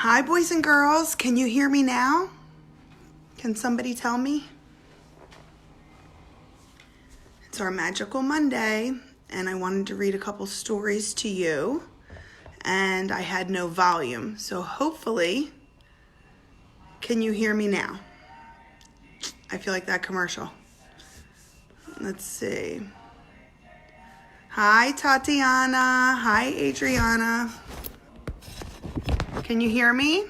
Hi, boys and girls. Can you hear me now? Can somebody tell me? It's our Magical Monday, and I wanted to read a couple stories to you, and I had no volume, so hopefully, can you hear me now? I feel like that commercial. Let's see. Hi, Tatiana. Hi, Adriana. Can you hear me?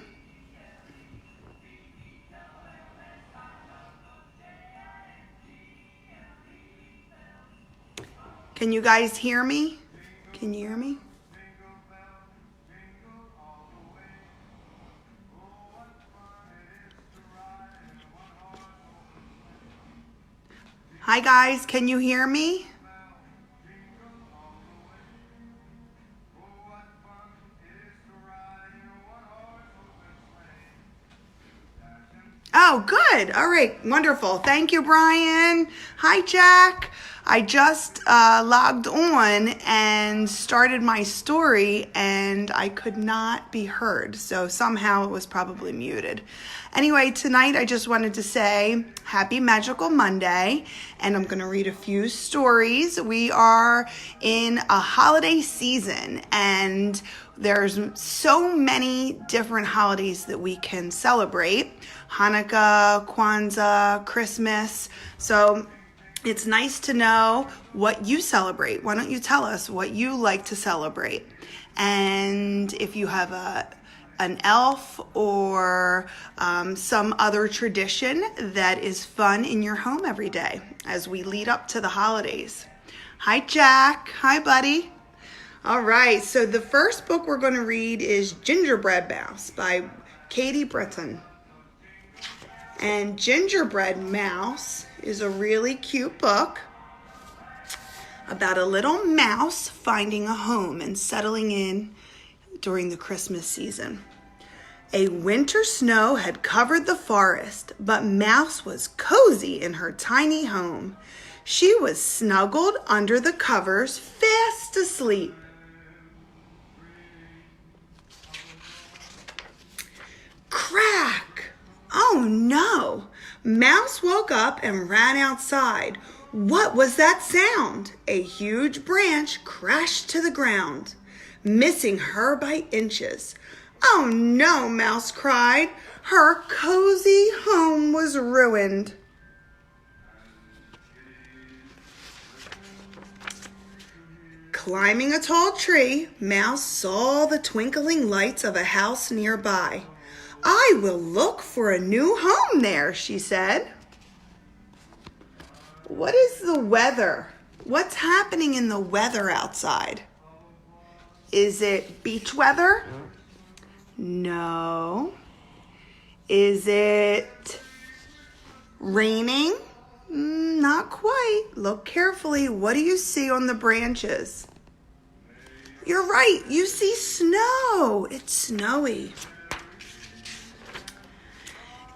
Can you guys hear me? Can you hear me? Hi guys, can you hear me? Oh, good. All right, wonderful. Thank you, Brian. Hi, Jack. I just logged on and started my story, and I could not be heard, so somehow it was probably muted. Anyway, tonight I just wanted to say happy Magical Monday, and I'm going to read a few stories. We are in a holiday season, and there's so many different holidays that we can celebrate. Hanukkah, Kwanzaa, Christmas. So it's nice to know what you celebrate. Why don't you tell us what you like to celebrate? And if you have an elf or some other tradition that is fun in your home every day as we lead up to the holidays. Hi, Jack. Hi, buddy. All right, so the first book we're going to read is Gingerbread Mouse by Katie Breton. And Gingerbread Mouse is a really cute book about a little mouse finding a home and settling in during the Christmas season. A winter snow had covered the forest, but Mouse was cozy in her tiny home. She was snuggled under the covers, fast asleep. Crack! Oh no! Mouse woke up and ran outside. What was that sound? A huge branch crashed to the ground, missing her by inches. Oh no, Mouse cried. Her cozy home was ruined. Climbing a tall tree, Mouse saw the twinkling lights of a house nearby. I will look for a new home there, she said. What is the weather? What's happening in the weather outside? Is it beach weather? No. Is it raining? Not quite. Look carefully. What do you see on the branches? You're right. You see snow. It's snowy.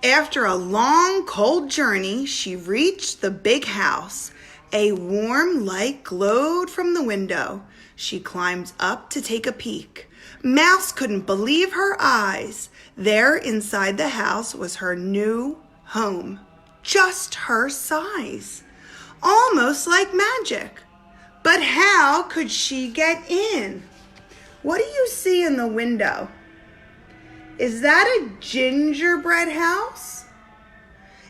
After a long, cold journey, she reached the big house. A warm light glowed from the window. She climbed up to take a peek. Mouse couldn't believe her eyes. There inside the house was her new home, just her size, almost like magic. But how could she get in? What do you see in the window? Is that a gingerbread house?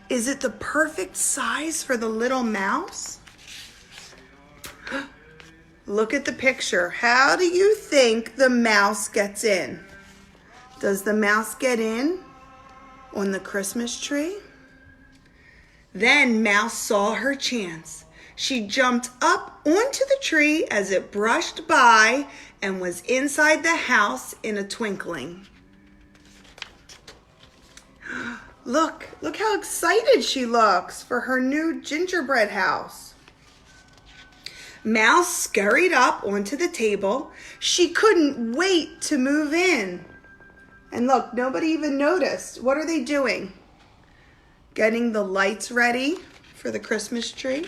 Is it the perfect size for the little mouse? Look at the picture. How do you think the mouse gets in? Does the mouse get in on the Christmas tree? Then Mouse saw her chance. She jumped up onto the tree as it brushed by and was inside the house in a twinkling. Look how excited she looks for her new gingerbread house. Mouse scurried up onto the table. She couldn't wait to move in. And look, nobody even noticed. What are they doing? Getting the lights ready for the Christmas tree.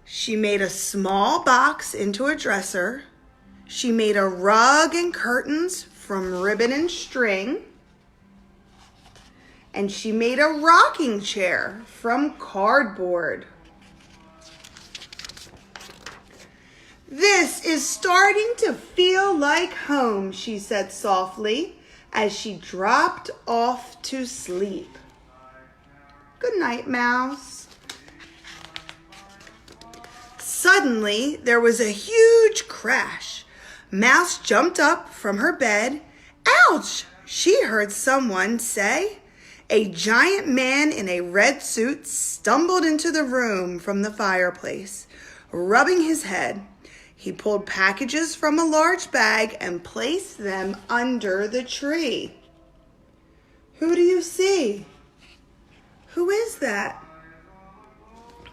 She made a small box into a dresser. She made a rug and curtains from ribbon and string. And she made a rocking chair from cardboard. "This is starting to feel like home," she said softly as she dropped off to sleep. "Good night, Mouse." Suddenly, there was a huge crash. Mouse jumped up from her bed. "Ouch!" she heard someone say. A giant man in a red suit stumbled into the room from the fireplace, rubbing his head. He pulled packages from a large bag and placed them under the tree. "Who do you see? Who is that?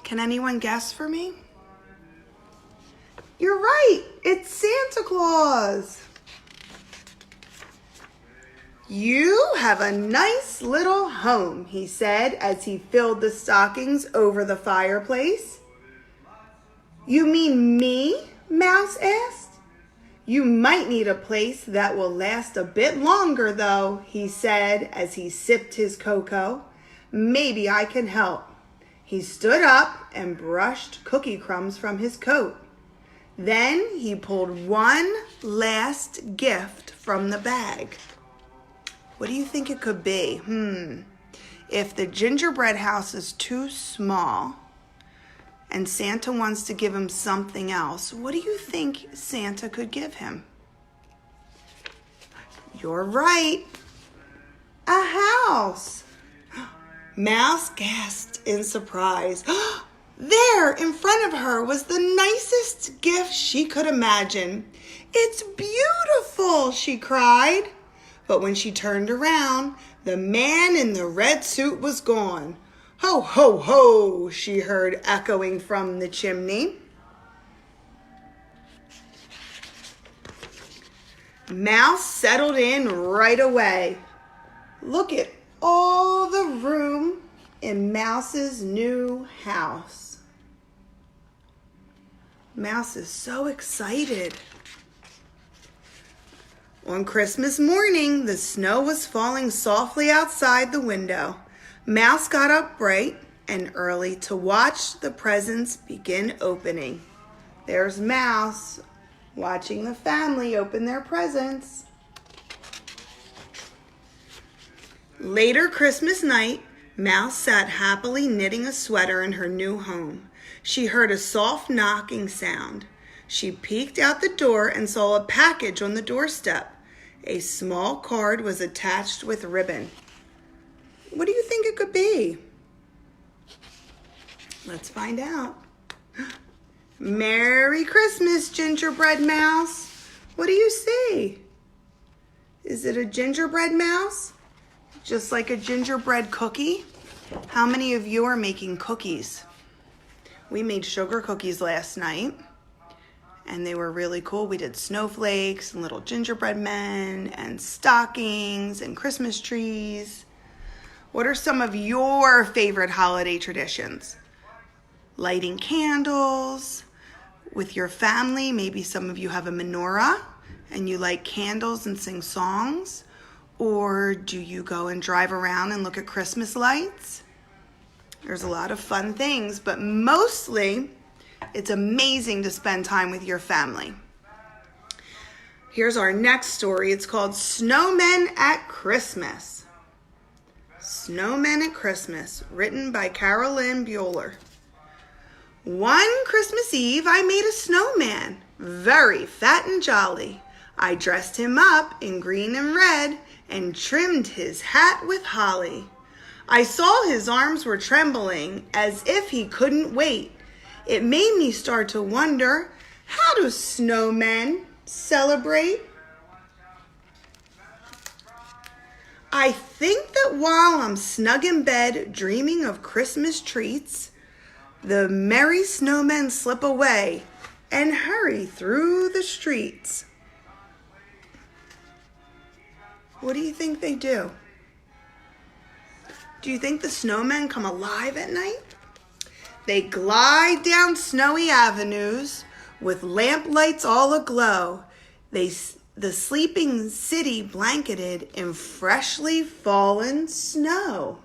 Can anyone guess for me?" You're right, it's Santa Claus. "You have a nice little home," he said as he filled the stockings over the fireplace. "You mean me?" Mouse asked. "You might need a place that will last a bit longer, though," he said as he sipped his cocoa. "Maybe I can help." He stood up and brushed cookie crumbs from his coat. Then he pulled one last gift from the bag. What do you think it could be? If the gingerbread house is too small and Santa wants to give him something else, what do you think Santa could give him? You're right. A house. Mouse gasped in surprise. There, in front of her, was the nicest gift she could imagine. "It's beautiful," she cried. But when she turned around, the man in the red suit was gone. "Ho, ho, ho," she heard echoing from the chimney. Mouse settled in right away. Look at all the room in Mouse's new house. Mouse is so excited. On Christmas morning, the snow was falling softly outside the window. Mouse got up bright and early to watch the presents begin opening. There's Mouse watching the family open their presents. Later Christmas night, Mouse sat happily knitting a sweater in her new home. She heard a soft knocking sound. She peeked out the door and saw a package on the doorstep. A small card was attached with ribbon. What do you think it could be? Let's find out. "Merry Christmas, gingerbread mouse." What do you see? Is it a gingerbread mouse? Just like a gingerbread cookie? How many of you are making cookies? We made sugar cookies last night, and they were really cool. We did snowflakes and little gingerbread men and stockings and Christmas trees. What are some of your favorite holiday traditions? Lighting candles with your family. Maybe some of you have a menorah and you light candles and sing songs. Or do you go and drive around and look at Christmas lights? There's a lot of fun things, but mostly it's amazing to spend time with your family. Here's our next story. It's called Snowmen at Christmas. Snowmen at Christmas, written by Carolyn Bueller. One Christmas Eve, I made a snowman, very fat and jolly. I dressed him up in green and red and trimmed his hat with holly. I saw his arms were trembling as if he couldn't wait. It made me start to wonder, how do snowmen celebrate? I think that while I'm snug in bed dreaming of Christmas treats, the merry snowmen slip away and hurry through the streets. What do you think they do? Do you think the snowmen come alive at night? They glide down snowy avenues with lamp lights all aglow. They the sleeping city blanketed in freshly fallen snow.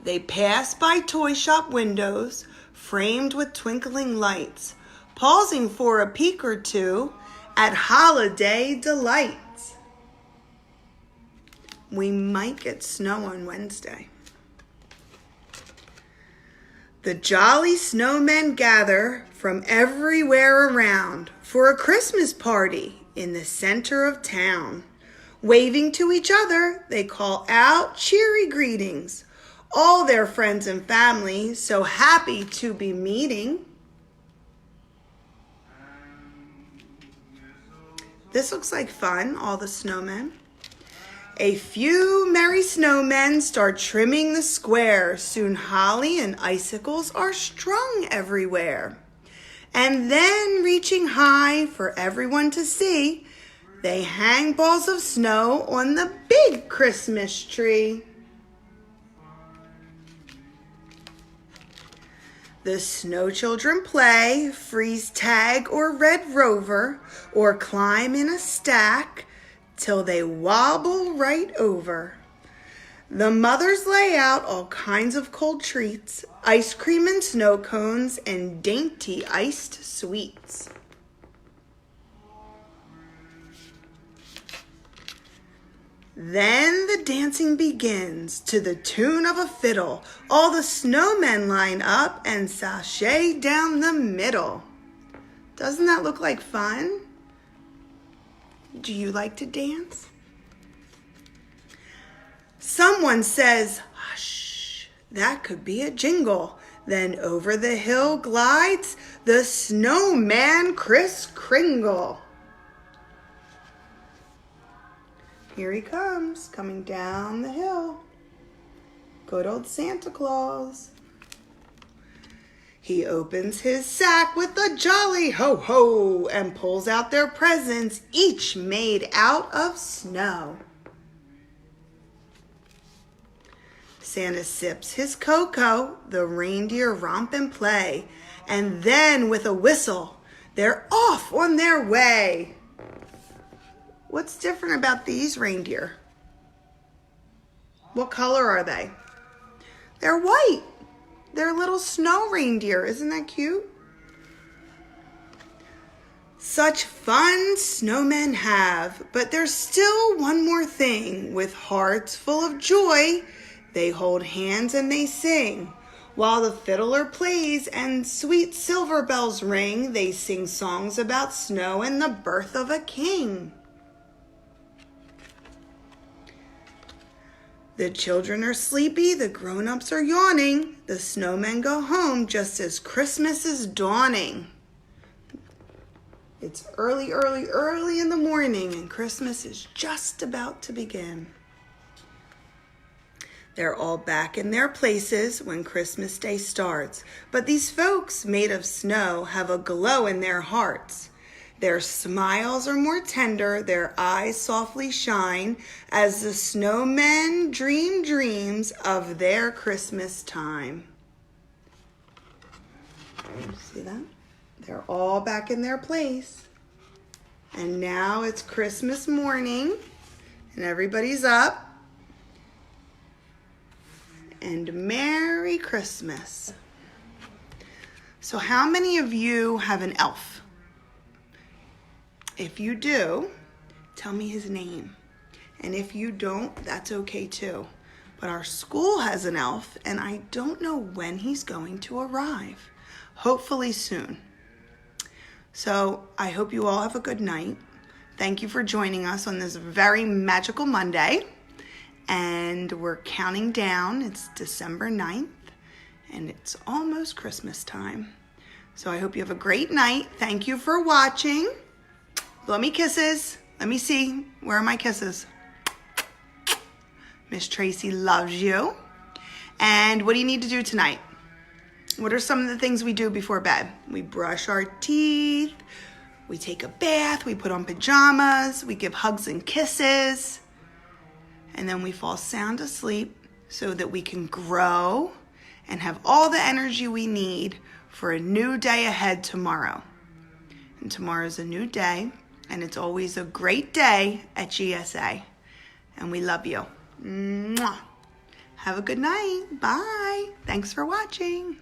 They passed by toy shop windows framed with twinkling lights, pausing for a peek or two at holiday delights. We might get snow on Wednesday. The jolly snowmen gather from everywhere around for a Christmas party in the center of town. Waving to each other, they call out cheery greetings. All their friends and family so happy to be meeting. This looks like fun, all the snowmen. A few merry snowmen start trimming the square. Soon holly and icicles are strung everywhere. And then, reaching high for everyone to see, they hang balls of snow on the big Christmas tree. The snow children play freeze tag or red rover, or climb in a stack till they wobble right over. The mothers lay out all kinds of cold treats, ice cream and snow cones, and dainty iced sweets. Then the dancing begins to the tune of a fiddle. All the snowmen line up and sashay down the middle. Doesn't that look like fun? Do you like to dance? Someone says, hush, that could be a jingle. Then over the hill glides the snowman Kris Kringle. Here he comes, coming down the hill. Good old Santa Claus. He opens his sack with a jolly ho-ho and pulls out their presents, each made out of snow. Santa sips his cocoa, the reindeer romp and play, and then with a whistle, they're off on their way. What's different about these reindeer? What color are they? They're white. They're little snow reindeer. Isn't that cute? Such fun snowmen have, but there's still one more thing. With hearts full of joy, they hold hands and they sing. While the fiddler plays and sweet silver bells ring, they sing songs about snow and the birth of a king. The children are sleepy, the grown-ups are yawning. The snowmen go home just as Christmas is dawning. It's early in the morning, and Christmas is just about to begin. They're all back in their places when Christmas Day starts. But these folks made of snow have a glow in their hearts. Their smiles are more tender, their eyes softly shine as the snowmen dream dreams of their Christmas time. See that? They're all back in their place. And now it's Christmas morning and everybody's up. And Merry Christmas. So how many of you have an elf? If you do, tell me his name. And if you don't, that's okay too. But our school has an elf, and I don't know when he's going to arrive. Hopefully soon. So I hope you all have a good night. Thank you for joining us on this very magical Monday. And we're counting down. It's December 9th, and it's almost Christmas time. So I hope you have a great night. Thank you for watching. Blow me kisses. Let me see. Where are my kisses? Miss Tracey loves you. And what do you need to do tonight? What are some of the things we do before bed? We brush our teeth. We take a bath. We put on pajamas. We give hugs and kisses. And then we fall sound asleep so that we can grow and have all the energy we need for a new day ahead tomorrow. And tomorrow's a new day. And it's always a great day at GSA. And we love you. Mwah. Have a good night. Bye. Thanks for watching.